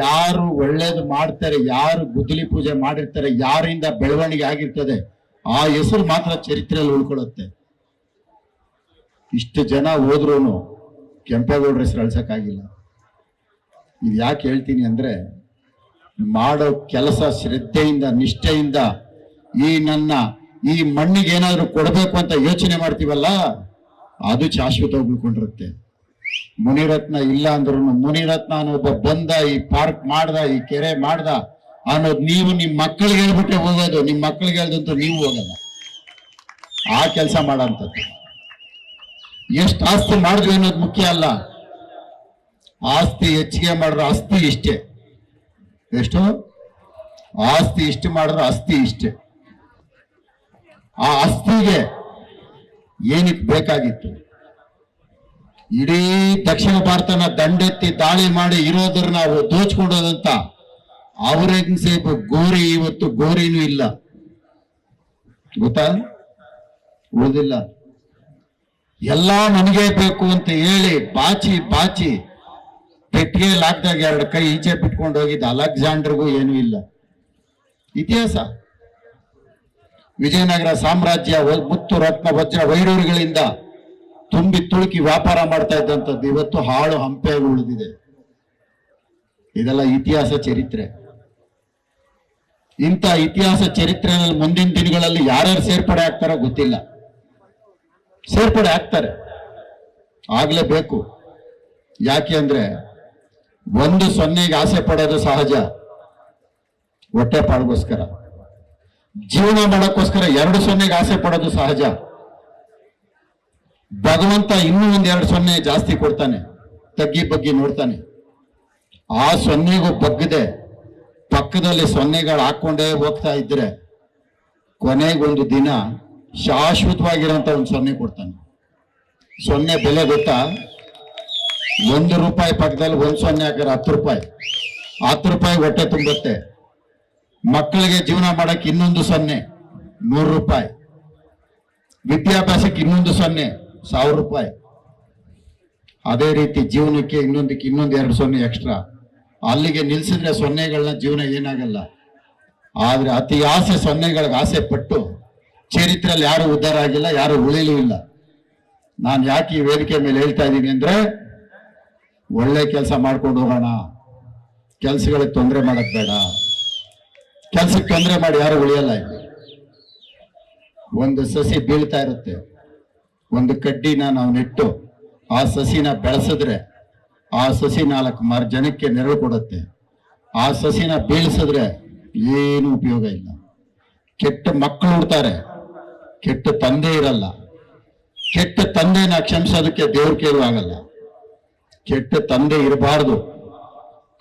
ಯಾರು ಒಳ್ಳೇದು ಮಾಡ್ತಾರೆ, ಯಾರು ಗುದ್ದಲಿ ಪೂಜೆ ಮಾಡಿರ್ತಾರೆ, ಯಾರಿಂದ ಬೆಳವಣಿಗೆ ಆಗಿರ್ತದೆ, ಆ ಹೆಸರು ಮಾತ್ರ ಚರಿತ್ರೆಯಲ್ಲಿ ಉಳ್ಕೊಳ್ಳುತ್ತೆ. ಇಷ್ಟು ಜನ ಹೋದ್ರೂ ಕೆಂಪೇಗೌಡರ ಹೆಸರು ಅಳ್ಸಕ್ಕಾಗಿಲ್ಲ. ಇದು ಯಾಕೆ ಹೇಳ್ತೀನಿ ಅಂದ್ರೆ, ಮಾಡೋ ಕೆಲಸ ಶ್ರದ್ಧೆಯಿಂದ ನಿಷ್ಠೆಯಿಂದ ಈ ಮಣ್ಣಿಗೆ ಏನಾದ್ರು ಕೊಡಬೇಕು ಅಂತ ಯೋಚನೆ ಮಾಡ್ತೀವಲ್ಲ, ಅದು ಶಾಶ್ವತ ಉಳ್ಕೊಂಡಿರುತ್ತೆ. ಮುನಿರತ್ನ ಇಲ್ಲ ಅಂದ್ರೂ ಮುನಿರತ್ನ ಅನ್ನೋಬ್ಬ ಬಂದ, ಈ ಪಾರ್ಕ್ ಮಾಡ್ದ, ಈ ಕೆರೆ ಮಾಡ್ದ ಅನ್ನೋದು ನೀವು ನಿಮ್ಮ ಮಕ್ಕಳಿಗೆ ಹೇಳ್ಬಿಟ್ಟೆ ಹೋಗೋದು. ನಿಮ್ಮ ಮಕ್ಕಳಿಗೆ ಹೇಳ್ದಂತೂ ನೀವು ಹೋಗಲ್ಲ. ಆ ಕೆಲಸ ಮಾಡೋಂಥದ್ದು. ಎಷ್ಟು ಆಸ್ತಿ ಮಾಡಿದ್ವಿ ಅನ್ನೋದು ಮುಖ್ಯ ಅಲ್ಲ. ಆಸ್ತಿ ಹೆಚ್ಚಿಗೆ ಮಾಡಿದ್ರೆ ಆಸ್ತಿ ಇಷ್ಟೇ. ಎಷ್ಟು ಆಸ್ತಿ ಇಷ್ಟು ಮಾಡಿದ್ರೆ ಆಸ್ತಿ ಇಷ್ಟೇ. ಆ ಆಸ್ತಿಗೆ ಏನಕ್ಕೆ ಬೇಕಾಗಿತ್ತು? ಇಡೀ ದಕ್ಷಿಣ ಭಾರತನ ದಂಡೆತ್ತಿ ದಾಳಿ ಮಾಡಿ ಇರೋದ್ರ ನಾವು ದೋಚ್ಕೊಂಡೋದಂತ ಔರಂಗಜೇಬ್ ಗೋರಿ ಇವತ್ತು ಗೋರಿನೂ ಇಲ್ಲ, ಗೊತ್ತಾ? ಉಳಿದಿಲ್ಲ. ಎಲ್ಲ ನನಗೆ ಬೇಕು ಅಂತ ಹೇಳಿ ಬಾಚಿ ಬಾಚಿ ಪೆಟ್ಟಿಗೆ ಹಾಕ್ದಾಗ 2 ಕೈ ಈಚೆ ಬಿಟ್ಕೊಂಡು ಹೋಗಿದ್ದ ಅಲೆಕ್ಸಾಂಡರ್ಗೂ ಏನೂ ಇಲ್ಲ. ಇತಿಹಾಸ. ವಿಜಯನಗರ ಸಾಮ್ರಾಜ್ಯ ಮುತ್ತು ರತ್ನ ವಜ್ರ ವೈಡೂರುಗಳಿಂದ ತುಂಬಿ ತುಳುಕಿ ವ್ಯಾಪಾರ ಮಾಡ್ತಾ ಇದ್ದಂಥದ್ದು ಇವತ್ತು ಹಾಳು ಹಂಪೆಯಾಗಿ ಉಳಿದಿದೆ. ಇದೆಲ್ಲ ಇತಿಹಾಸ ಚರಿತ್ರೆ. ಇಂಥ ಇತಿಹಾಸ ಚರಿತ್ರೆಯಲ್ಲಿ ಮುಂದಿನ ದಿನಗಳಲ್ಲಿ ಯಾರ್ಯಾರು ಸೇರ್ಪಡೆ ಆಗ್ತಾರೋ ಗೊತ್ತಿಲ್ಲ. ಸೇರ್ಪಡೆ ಆಗ್ತಾರೆ, ಆಗ್ಲೇಬೇಕು. ಯಾಕೆ ಅಂದ್ರೆ 1-0ಗೆ ಆಸೆ ಪಡೋದು ಸಹಜ. ಹೊಟ್ಟೆ ಪಾಡ್ಗೋಸ್ಕರ. ಜೀವನ ಮಾಡೋಕ್ಕೋಸ್ಕರ 2-0ಗೆ ಆಸೆ ಪಡೋದು ಸಹಜ. ಭಗವಂತ ಇನ್ನೂ 1-2 ಜಾಸ್ತಿ ಕೊಡ್ತಾನೆ, ತಗ್ಗಿ ಬಗ್ಗಿ ನೋಡ್ತಾನೆ. ಆ 0ಗೂ ಬಗ್ಗದೆ ಪಕ್ಕದಲ್ಲಿ 0ಗಳು ಹಾಕೊಂಡೇ ಹೋಗ್ತಾ ಇದ್ರೆ ಕೊನೆಗೊಂದು ದಿನ ಶಾಶ್ವತವಾಗಿರೋಂಥ ಒಂದು 0 ಕೊಡ್ತಾನೆ. 0 ಬೆಲೆ ಗೊತ್ತಾ? 1 ರೂಪಾಯಿ ಪಕ್ಕದಲ್ಲಿ 1 0 ಹಾಕಿದ್ರೆ 10 ರೂಪಾಯಿ. 10 ರೂಪಾಯಿ ಹೊಟ್ಟೆ ತುಂಬುತ್ತೆ. ಮಕ್ಕಳಿಗೆ ಜೀವನ ಮಾಡಕ್ಕೆ ಇನ್ನೊಂದು 0, 100 ರೂಪಾಯಿ. ವಿದ್ಯಾಭ್ಯಾಸಕ್ಕೆ ಇನ್ನೊಂದು 0, 1000 ರೂಪಾಯಿ. ಅದೇ ರೀತಿ ಜೀವನಕ್ಕೆ ಇನ್ನೊಂದು 2 0 ಎಕ್ಸ್ಟ್ರಾ. ಅಲ್ಲಿಗೆ ನಿಲ್ಸಿದ್ರೆ 0ಗಳನ್ನ ಜೀವನ ಏನಾಗಲ್ಲ. ಆದ್ರೆ ಅತಿ ಆಸೆ 0ಗಳಿಗೆ ಆಸೆ ಪಟ್ಟು ಚರಿತ್ರೆಯಲ್ಲಿ ಯಾರು ಉದ್ಧಾರ ಆಗಿಲ್ಲ, ಯಾರು ಉಳಿಲೂ ಇಲ್ಲ. ನಾನು ಯಾಕೆ ಈ ವೇದಿಕೆ ಮೇಲೆ ಹೇಳ್ತಾ ಇದ್ದೀನಿ ಅಂದ್ರೆ, ಒಳ್ಳೆ ಕೆಲಸ ಮಾಡ್ಕೊಂಡು ಹೋಗೋಣ. ಕೆಲ್ಸಗಳಿಗೆ ತೊಂದರೆ ಮಾಡಕ್ ಬೇಡ. ಕೆಲ್ಸಕ್ಕೆ ತೊಂದರೆ ಮಾಡಿ ಯಾರು ಉಳಿಯಲ್ಲ. ಇಲ್ಲಿ ಒಂದು ಸಸಿ ಬೀಳ್ತಾ ಇರುತ್ತೆ, ಒಂದು ಕಡ್ಡಿನ ನಾವು ನೆಟ್ಟು ಆ ಸಸಿನ ಬೆಳೆಸಿದ್ರೆ ಆ ಸಸಿ 4 ಜನಕ್ಕೆ ನೆರಳು ಕೊಡುತ್ತೆ. ಆ ಸಸಿನ ಬೀಳಿಸಿದ್ರೆ ಏನು ಉಪಯೋಗ ಇಲ್ಲ. ಕೆಟ್ಟ ಮಕ್ಕಳು ಹುಡ್ತಾರೆ, ಕೆಟ್ಟ ತಂದೆ ಇರಲ್ಲ. ಕೆಟ್ಟ ತಂದೆನ ಕ್ಷಮಿಸೋದಕ್ಕೆ ದೇವ್ರ ಕೇಳು ಆಗಲ್ಲ. ಕೆಟ್ಟ ತಂದೆ ಇರಬಾರ್ದು.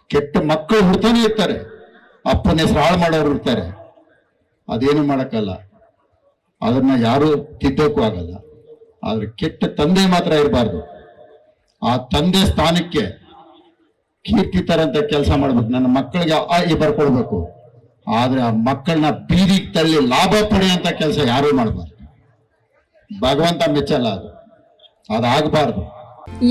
ಕೆಟ್ಟ ಮಕ್ಕಳು ಹುಡ್ತಾನೆ ಇರ್ತಾರೆ, ಅಪ್ಪನ ಹೆಸರು ಹಾಳು ಮಾಡೋರು ಇರ್ತಾರೆ. ಅದೇನು ಮಾಡಕ್ಕಲ್ಲ, ಅದನ್ನ ಯಾರು ತಿದ್ದೋಕ್ಕೂ ಆಗಲ್ಲ. ಆದ್ರೆ ಕೆಟ್ಟ ತಂದೆ ಮಾತ್ರ ಇರಬಾರ್ದು. ಆ ತಂದೆ ಸ್ಥಾನಕ್ಕೆ ಕೀರ್ತಿ ತರಂತ ಕೆಲಸ ಮಾಡ್ಬೇಕು. ನನ್ನ ಮಕ್ಕಳಿಗೆ ಈ ಬರ್ಕೊಡ್ಬೇಕು. ಆದ್ರೆ ಆ ಮಕ್ಕಳನ್ನ ಬೀದಿಗೆ ತಳ್ಳಿ ಲಾಭ ಪಡೆಯುವಂತ ಕೆಲಸ ಯಾರು ಮಾಡಬಾರ್ದು. ಭಗವಂತ ಮೆಚ್ಚಲ್ಲ. ಅದಾಗಬಾರ್ದು.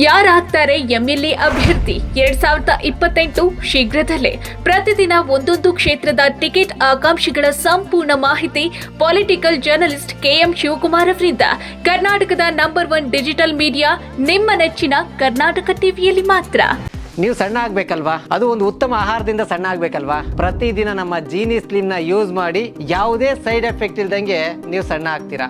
ಯಾರಾಗ್ತಾರೆ ಎಂಎಲ್ಎ ಅಭ್ಯರ್ಥಿ 2028 ಶೀಘ್ರದಲ್ಲೇ. ಪ್ರತಿದಿನ ಒಂದೊಂದು ಕ್ಷೇತ್ರದ ಟಿಕೆಟ್ ಆಕಾಂಕ್ಷಿಗಳ ಸಂಪೂರ್ಣ ಮಾಹಿತಿ ಪೊಲಿಟಿಕಲ್ ಜರ್ನಲಿಸ್ಟ್ KM ಶಿವಕುಮಾರ್ ಅವರಿಂದ. ಕರ್ನಾಟಕದ ನಂಬರ್ 1 ಡಿಜಿಟಲ್ ಮೀಡಿಯಾ ನಿಮ್ಮ ನೆಚ್ಚಿನ ಕರ್ನಾಟಕ ಟಿವಿಯಲ್ಲಿ ಮಾತ್ರ. ನೀವು ಸಣ್ಣ ಆಗ್ಬೇಕಲ್ವಾ? ಅದು ಒಂದು ಉತ್ತಮ ಆಹಾರದಿಂದ ಸಣ್ಣ ಆಗ್ಬೇಕಲ್ವಾ? ಪ್ರತಿದಿನ ನಮ್ಮ ಜೀನಿ ಸ್ಲಿಮ್ ನ ಯೂಸ್ ಮಾಡಿ ಯಾವುದೇ ಸೈಡ್ ಎಫೆಕ್ಟ್ ಇಲ್ದಂಗೆ ನೀವು ಸಣ್ಣ ಆಗ್ತೀರಾ.